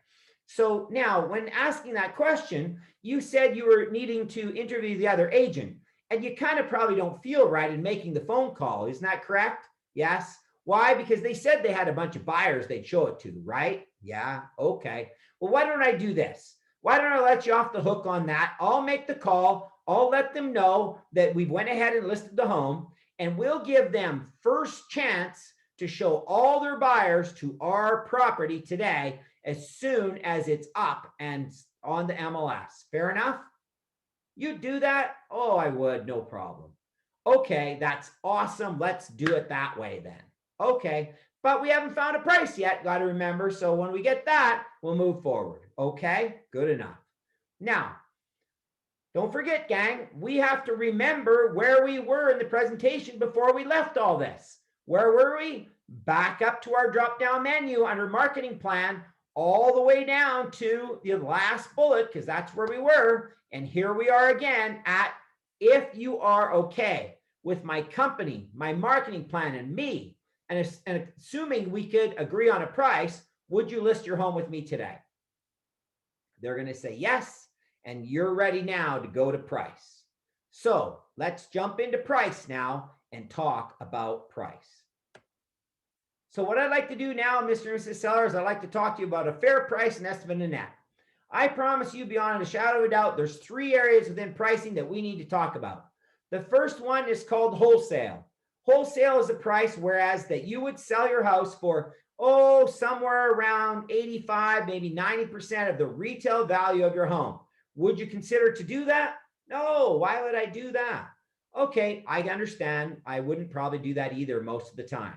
[SPEAKER 1] So now when asking that question, you said you were needing to interview the other agent, and you kind of probably don't feel right in making the phone call. Isn't that correct? Yes. Why? Because they said they had a bunch of buyers they'd show it to, right? Yeah. Okay. Well, why don't I do this? Why don't I let you off the hook on that? I'll make the call. I'll let them know that we went ahead and listed the home, and we'll give them first chance to show all their buyers to our property today as soon as it's up and on the MLS. Fair enough? You do that? Oh, I would, no problem. Okay, that's awesome. Let's do it that way then. Okay, but we haven't found a price yet, got to remember. So when we get that, we'll move forward. Okay, good enough. Now, don't forget, gang, we have to remember where we were in the presentation before we left all this. Where were we? Back up to our drop-down menu under marketing plan, all the way down to the last bullet, because that's where we were. And here we are again at, if you are okay with my company, my marketing plan, and me, and assuming we could agree on a price, would you list your home with me today? They're going to say yes, and you're ready now to go to price. So let's jump into price now and talk about price. So what I'd like to do now, Mr. and Mrs. Sellers, I'd like to talk to you about a fair price and estimate of net. I promise you beyond a shadow of a doubt, there's 3 areas within pricing that we need to talk about. The first one is called wholesale. Wholesale is a price whereas that you would sell your house for, somewhere around 85, maybe 90% of the retail value of your home. Would you consider to do that? No, why would I do that? Okay, I understand. I wouldn't probably do that either most of the time.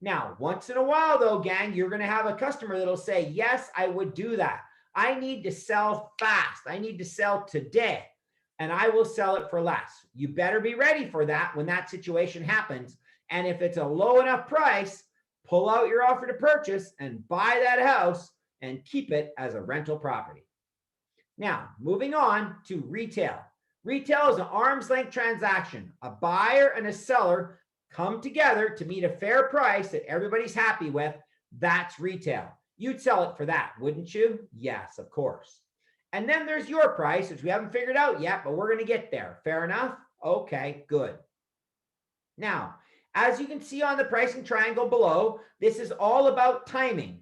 [SPEAKER 1] Now, once in a while though, gang, you're going to have a customer that'll say, yes, I would do that. I need to sell fast. I need to sell today, and I will sell it for less. You better be ready for that when that situation happens. And if it's a low enough price, pull out your offer to purchase and buy that house and keep it as a rental property. Now, moving on to retail. Retail is an arm's length transaction. A buyer and a seller come together to meet a fair price that everybody's happy with. That's retail. You'd sell it for that, wouldn't you? Yes, of course. And then there's your price, which we haven't figured out yet, but we're going to get there. Fair enough? Okay, good. Now, as you can see on the pricing triangle below, this is all about timing.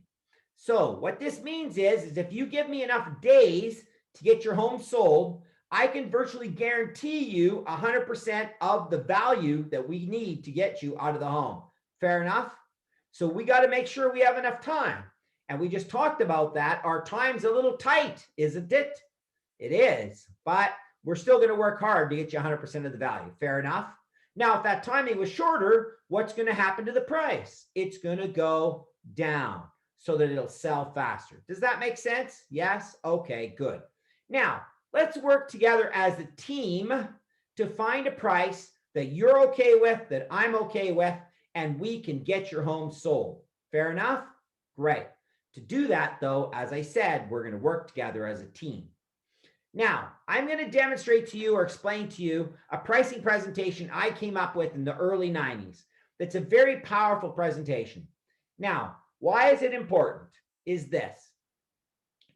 [SPEAKER 1] So what this means is if you give me enough days to get your home sold, I can virtually guarantee you 100% of the value that we need to get you out of the home. Fair enough? So we got to make sure we have enough time. And we just talked about that. Our time's a little tight, isn't it? It is, but we're still going to work hard to get you 100% of the value. Fair enough? Now, if that timing was shorter, what's going to happen to the price? It's going to go down so that it'll sell faster. Does that make sense? Yes? Okay, good. Now, let's work together as a team to find a price that you're okay with, that I'm okay with, and we can get your home sold. Fair enough? Great. To do that, though, as I said, we're going to work together as a team. Now, I'm going to demonstrate to you or explain to you a pricing presentation I came up with in the early 90s. That's a very powerful presentation. Now, why is it important? Is this.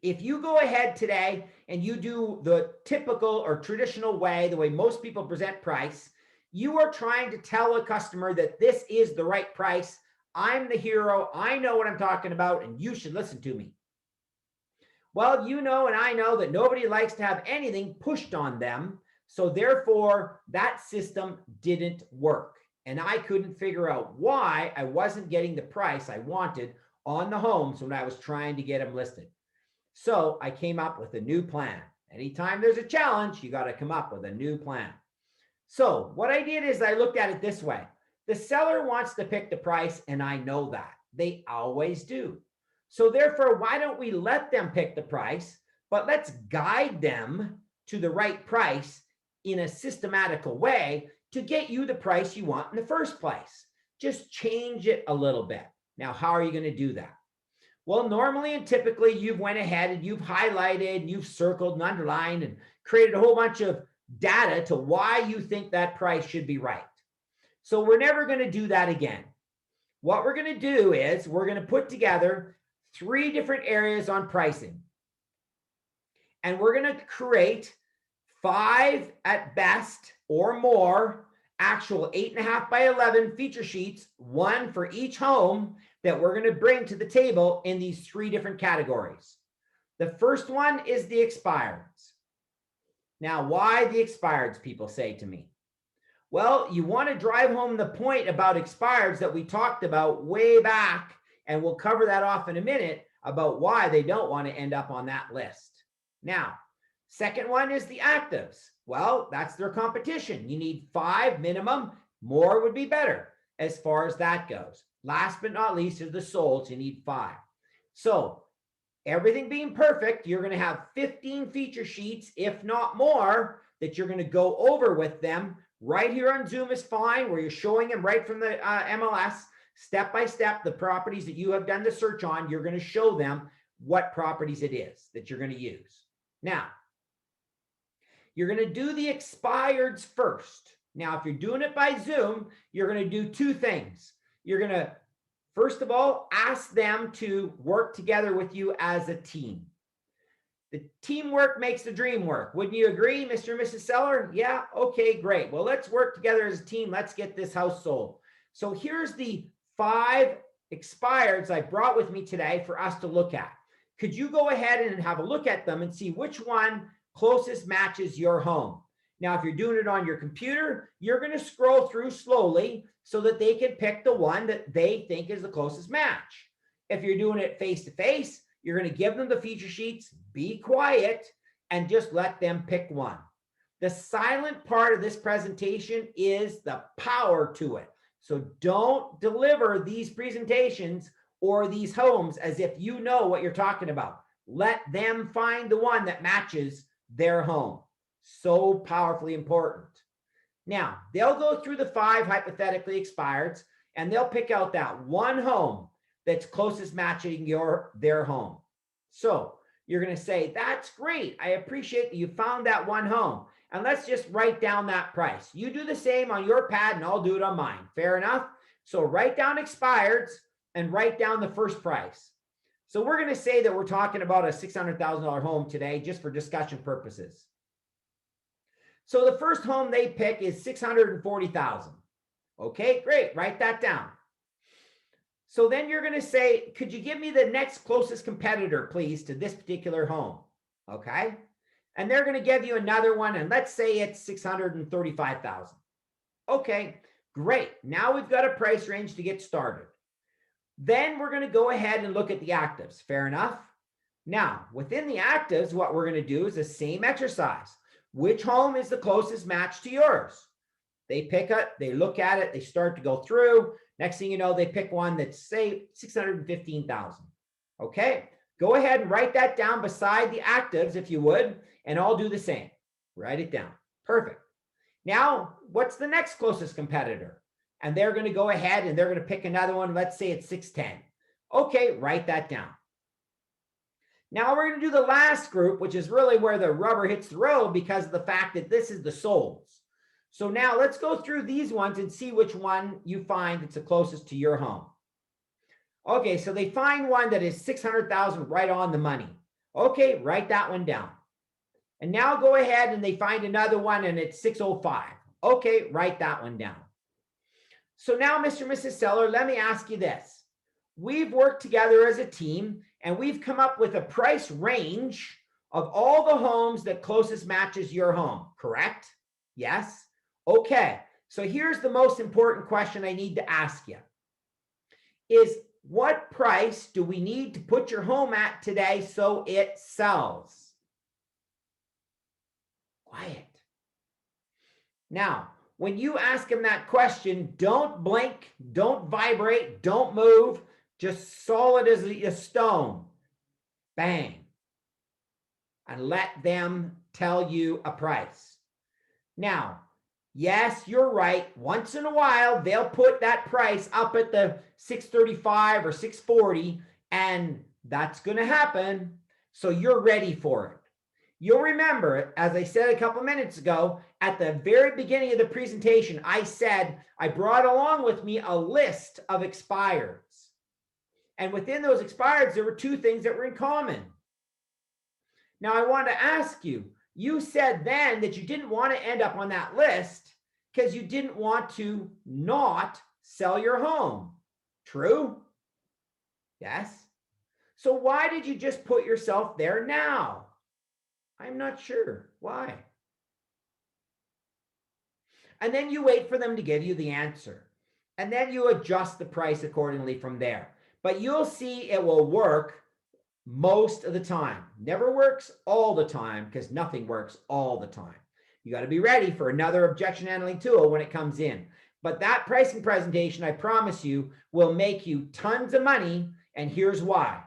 [SPEAKER 1] If you go ahead today and you do the typical or traditional way, the way most people present price, you are trying to tell a customer that this is the right price. I'm the hero. I know what I'm talking about, and you should listen to me. Well, you know, and I know that nobody likes to have anything pushed on them. So therefore, that system didn't work. And I couldn't figure out why I wasn't getting the price I wanted on the homes when I was trying to get them listed. So I came up with a new plan. Anytime there's a challenge, you got to come up with a new plan. So what I did is I looked at it this way. The seller wants to pick the price, and I know that. They always do. So therefore, why don't we let them pick the price, but let's guide them to the right price in a systematical way to get you the price you want in the first place. Just change it a little bit. Now, how are you going to do that? Well, normally and typically you've went ahead and you've highlighted and you've circled and underlined and created a whole bunch of data to why you think that price should be right. So we're never going to do that again. What we're going to do is we're going to put together 3 different areas on pricing. And we're going to create 5 at best or more actual 8.5 by 11 feature sheets, 1 for each home that we're going to bring to the table in these 3 different categories. The first one is the expireds. Now, why the expireds, people say to me? Well, you want to drive home the point about expireds that we talked about way back, and we'll cover that off in a minute about why they don't want to end up on that list. Now, second one is the actives. Well, that's their competition. You need 5 minimum. More would be better as far as that goes. Last but not least is the solds. You need 5. So everything being perfect, you're going to have 15 feature sheets, if not more, that you're going to go over with them. Right here on Zoom is fine, where you're showing them right from the MLS, step by step, the properties that you have done the search on. You're going to show them what properties it is that you're going to use. Now, you're going to do the expireds first. Now, if you're doing it by Zoom, you're going to do 2 things. You're going to, first of all, ask them to work together with you as a team. The teamwork makes the dream work. Wouldn't you agree, Mr. and Mrs. Seller? Yeah, okay, great. Well, let's work together as a team. Let's get this house sold. So here's the 5 expireds I brought with me today for us to look at. Could you go ahead and have a look at them and see which one closest matches your home? Now, if you're doing it on your computer, you're going to scroll through slowly so that they can pick the one that they think is the closest match. If you're doing it face-to-face, you're going to give them the feature sheets, be quiet, and just let them pick one. The silent part of this presentation is the power to it. So don't deliver these presentations or these homes as if you know what you're talking about. Let them find the one that matches their home. So powerfully important. Now, they'll go through the 5 hypothetically expireds, and they'll pick out that one home that's closest matching their home. So you're going to say, that's great. I appreciate that you found that one home. And let's just write down that price. You do the same on your pad and I'll do it on mine. Fair enough? So write down expireds and write down the first price. So we're going to say that we're talking about a $600,000 home today just for discussion purposes. So the first home they pick is $640,000. Okay, great. Write that down. So then you're going to say, could you give me the next closest competitor, please, to this particular home? Okay. and they're going to give you another one, and let's say it's 635,000. Okay, great. Now we've got a price range to get started. Then we're going to go ahead and look at the actives. Fair enough? Now, within the actives, what we're going to do is the same exercise. Which home is the closest match to yours? They pick it, they look at it, they start to go through. Next thing you know, they pick one that's, say, 615,000. Okay, go ahead and write that down beside the actives if you would, and I'll do the same. Write it down. Perfect. Now, what's the next closest competitor? And they're going to go ahead and they're going to pick another one. Let's say it's 610. Okay, write that down. Now we're going to do the last group, which is really where the rubber hits the road because of the fact that this is the solds. So now let's go through these ones and see which one you find that's the closest to your home. Okay, so they find one that is 600,000 right on the money. Okay, write that one down. And now go ahead and they find another one and it's 605. Okay, write that one down. So now, Mr. and Mrs. Seller, let me ask you this. We've worked together as a team and we've come up with a price range of all the homes that closest matches your home, correct? Yes? Okay, so here's the most important question I need to ask you. Is what price do we need to put your home at today so it sells? Quiet. Now, when you ask him that question, don't blink, don't vibrate, don't move, just solid as a stone. Bang. And let them tell you a price. Now, yes, you're right. Once in a while, they'll put that price up at the 635 or 640, and that's going to happen. So you're ready for it. You'll remember, as I said a couple minutes ago, at the very beginning of the presentation, I said I brought along with me a list of expireds. And within those expireds, there were two things that were in common. Now, I want to ask you, you said then that you didn't want to end up on that list because you didn't want to not sell your home. True? Yes. So why did you just put yourself there now? I'm not sure. Why? And then you wait for them to give you the answer. And then you adjust the price accordingly from there. But you'll see it will work most of the time. Never works all the time because nothing works all the time. You got to be ready for another objection handling tool when it comes in. But that pricing presentation, I promise you, will make you tons of money. And here's why.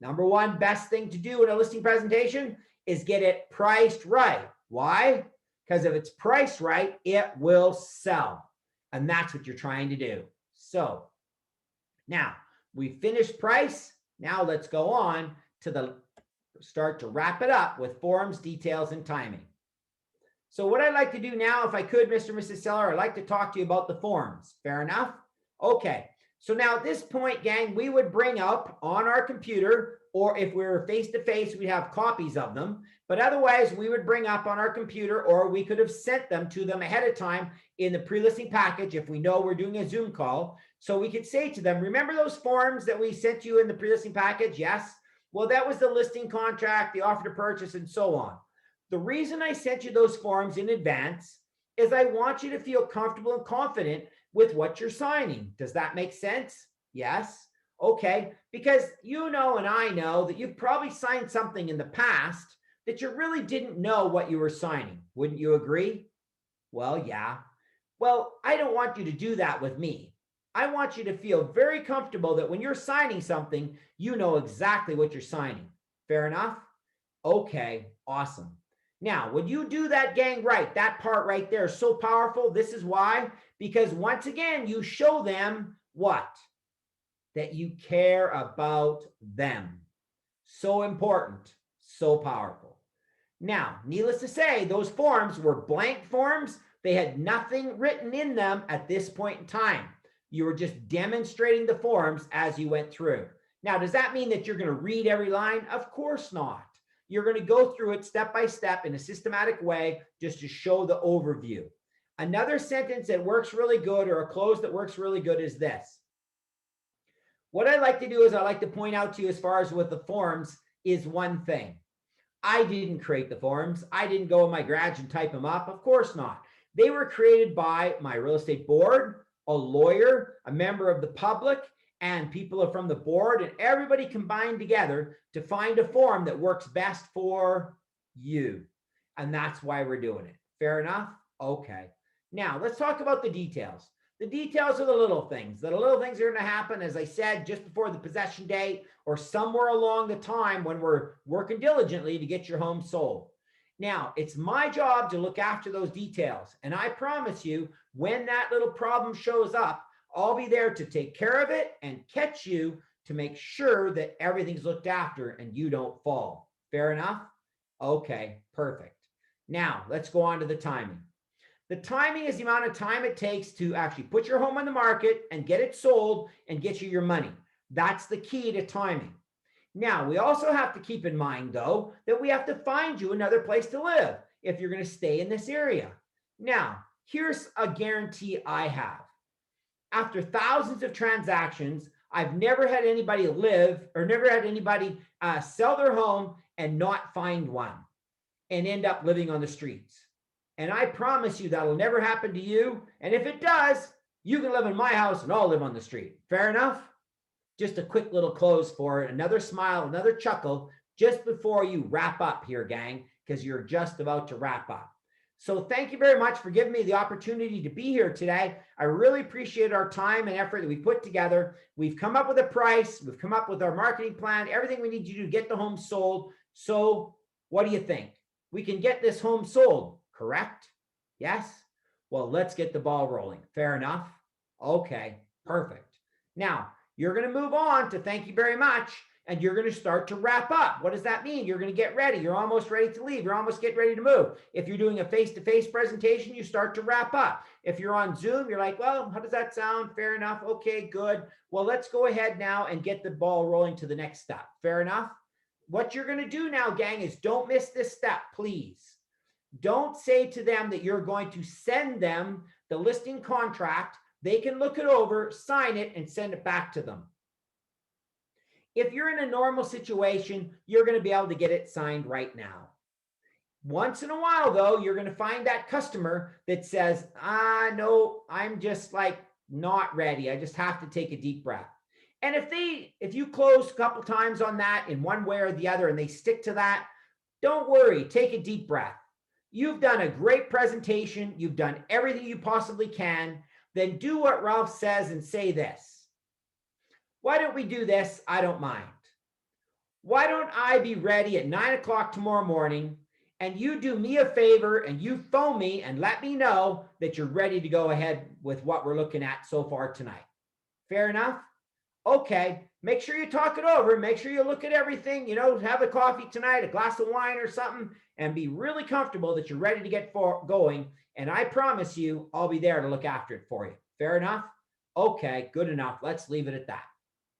[SPEAKER 1] Number one, best thing to do in a listing presentation is get it priced right. Why? Because if it's priced right, it will sell. And that's what you're trying to do. So now we finished price. Now let's go on to start to wrap it up with forms, details, and timing. So what I'd like to do now, if I could, Mr. and Mrs. Seller, I'd like to talk to you about the forms. Fair enough? Okay. So now at this point, gang, we would bring up on our computer, or if we were face-to-face, we'd have copies of them. But otherwise, we would bring up on our computer, or we could have sent them to them ahead of time in the pre-listing package if we know we're doing a Zoom call. So we could say to them, remember those forms that we sent you in the pre-listing package? Yes. Well, that was the listing contract, the offer to purchase, and so on. The reason I sent you those forms in advance is I want you to feel comfortable and confident with what you're signing. Does that make sense? Yes. Okay. Because you know and I know that you've probably signed something in the past that you really didn't know what you were signing. Wouldn't you agree? Well, yeah. Well, I don't want you to do that with me. I want you to feel very comfortable that when you're signing something, you know exactly what you're signing. Fair enough? Okay, awesome. Now, when you do that, gang, right, that part right there is so powerful. This is why, because once again, you show them what? That you care about them. So important, so powerful. Now, needless to say, those forms were blank forms. They had nothing written in them at this point in time. You were just demonstrating the forms as you went through. Now, does that mean that you're going to read every line? Of course not. You're going to go through it step by step in a systematic way just to show the overview. Another sentence that works really good, or a close that works really good, is this. What I like to do is I like to point out to you as far as with the forms is one thing. I didn't create the forms. I didn't go in my garage and type them up. Of course not. They were created by my real estate board, a lawyer, a member of the public, and people from the board, and everybody combined together to find a form that works best for you. And that's why we're doing it. Fair enough? Okay. Now, let's talk about the details. The details are the little things. The little things are going to happen, as I said, just before the possession date or somewhere along the time when we're working diligently to get your home sold. Now, it's my job to look after those details. And I promise you, when that little problem shows up, I'll be there to take care of it and catch you to make sure that everything's looked after and you don't fall. Fair enough? Okay, perfect. Now, let's go on to the timing. The timing is the amount of time it takes to actually put your home on the market and get it sold and get you your money. That's the key to timing. Now, we also have to keep in mind, though, that we have to find you another place to live if you're going to stay in this area. Now, here's a guarantee I have. After thousands of transactions, I've never had anybody live or never had anybody sell their home and not find one and end up living on the streets. And I promise you that'll never happen to you. And if it does, you can live in my house and I'll live on the street. Fair enough? Just a quick little close for it. Another smile, another chuckle just before you wrap up here, gang, because you're just about to wrap up. So thank you very much for giving me the opportunity to be here today. I really appreciate our time and effort that we put together. We've come up with a price. We've come up with our marketing plan, everything we need you to do to get the home sold. So what do you think? We can get this home sold, correct? Yes? Well, let's get the ball rolling. Fair enough? Okay, perfect. Now, you're going to move on to thank you very much, and you're going to start to wrap up. What does that mean? You're going to get ready. You're almost ready to leave. You're almost getting ready to move. If you're doing a face-to-face presentation, you start to wrap up. If you're on Zoom, you're like, well, how does that sound? Fair enough. Okay, good. Well, let's go ahead now and get the ball rolling to the next step. Fair enough? What you're going to do now, gang, is don't miss this step, please. Don't say to them that you're going to send them the listing contract. They can look it over, sign it, and send it back to them. If you're in a normal situation, you're going to be able to get it signed right now. Once in a while, though, you're going to find that customer that says, no, I'm just like not ready. I just have to take a deep breath. And if you close a couple times on that in one way or the other and they stick to that, don't worry, take a deep breath. You've done a great presentation. You've done everything you possibly can. Then do what Ralph says and say this. Why don't we do this? I don't mind. Why don't I be ready at 9 o'clock tomorrow morning and you do me a favor and you phone me and let me know that you're ready to go ahead with what we're looking at so far tonight. Fair enough? Okay, make sure you talk it over. Make sure you look at everything, have a coffee tonight, a glass of wine or something, and be really comfortable that you're ready to get going. And I promise you, I'll be there to look after it for you. Fair enough? Okay, good enough. Let's leave it at that.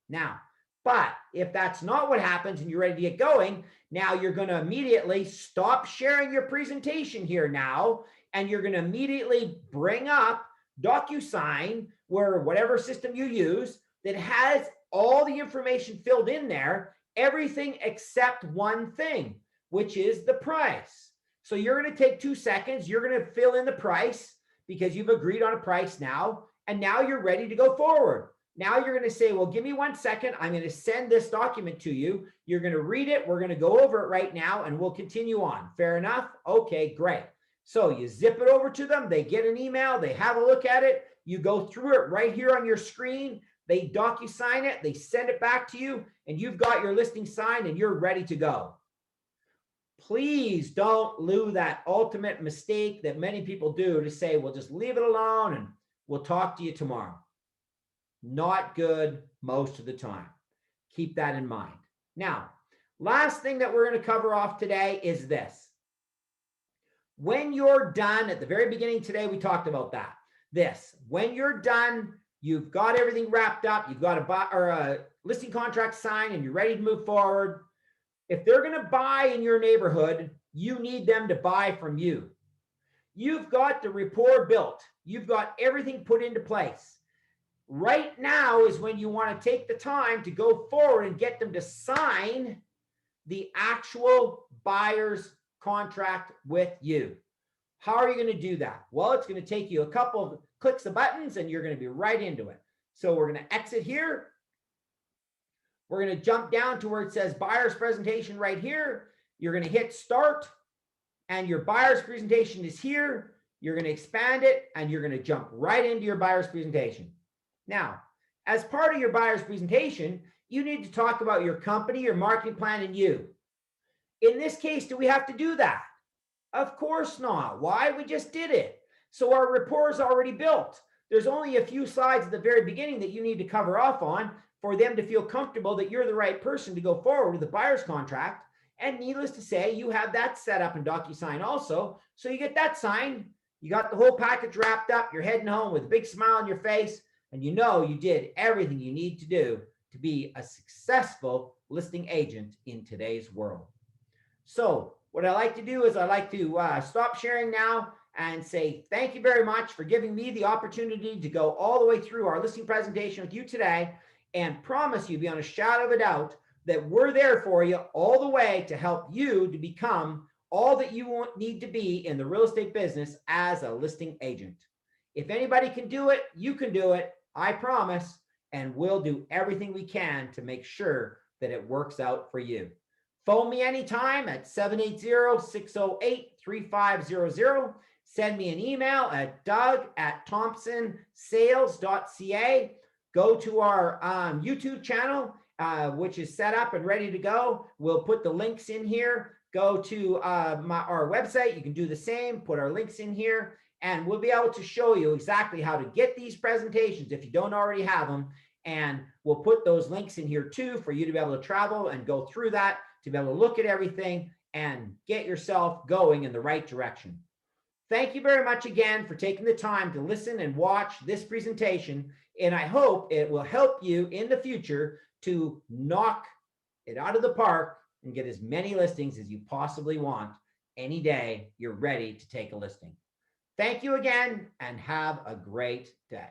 [SPEAKER 1] Now, but if that's not what happens and you're ready to get going, now you're going to immediately stop sharing your presentation here now, and you're going to immediately bring up DocuSign, where whatever system you use, that has all the information filled in there, everything except one thing, which is the price. So you're going to take 2 seconds. You're going to fill in the price because you've agreed on a price now, and now you're ready to go forward. Now you're going to say, well, give me 1 second. I'm going to send this document to you. You're going to read it. We're going to go over it right now, and we'll continue on. Fair enough? Okay, great. So you zip it over to them. They get an email. They have a look at it. You go through it right here on your screen. They DocuSign it, they send it back to you, and you've got your listing signed and you're ready to go. Please don't do that ultimate mistake that many people do to say, well, just leave it alone and we'll talk to you tomorrow. Not good most of the time. Keep that in mind. Now, last thing that we're going to cover off today is this. When you're done, at the very beginning today, we talked about that. When you're done, you've got everything wrapped up. You've got a listing contract signed and you're ready to move forward. If they're going to buy in your neighborhood, you need them to buy from you. You've got the rapport built. You've got everything put into place. Right now is when you want to take the time to go forward and get them to sign the actual buyer's contract with you. How are you going to do that? Well, it's going to take you a couple of clicks of buttons and you're going to be right into it. So we're going to exit here. We're going to jump down to where it says buyer's presentation right here. You're going to hit start and your buyer's presentation is here. You're going to expand it and you're going to jump right into your buyer's presentation. Now, as part of your buyer's presentation, you need to talk about your company, your marketing plan, and you. In this case, do we have to do that? Of course not. Why? We just did it. So our rapport is already built. There's only a few slides at the very beginning that you need to cover off on for them to feel comfortable that you're the right person to go forward with the buyer's contract. And needless to say, you have that set up in DocuSign also. So you get that signed. You got the whole package wrapped up. You're heading home with a big smile on your face. And you know you did everything you need to do to be a successful listing agent in today's world. So what I like to do is I like to stop sharing now and say thank you very much for giving me the opportunity to go all the way through our listing presentation with you today, and promise you beyond a shadow of a doubt that we're there for you all the way to help you to become all that you need to be in the real estate business as a listing agent. If anybody can do it, you can do it, I promise, and we'll do everything we can to make sure that it works out for you. Phone me anytime at 780-608-3500. Send me an email at doug@thompsonsales.ca. Go to our YouTube channel, which is set up and ready to go. We'll put the links in here. Go to our website. You can do the same. Put our links in here. And we'll be able to show you exactly how to get these presentations if you don't already have them. And we'll put those links in here too for you to be able to travel and go through that, to be able to look at everything and get yourself going in the right direction. Thank you very much again for taking the time to listen and watch this presentation. And I hope it will help you in the future to knock it out of the park and get as many listings as you possibly want any day you're ready to take a listing. Thank you again and have a great day.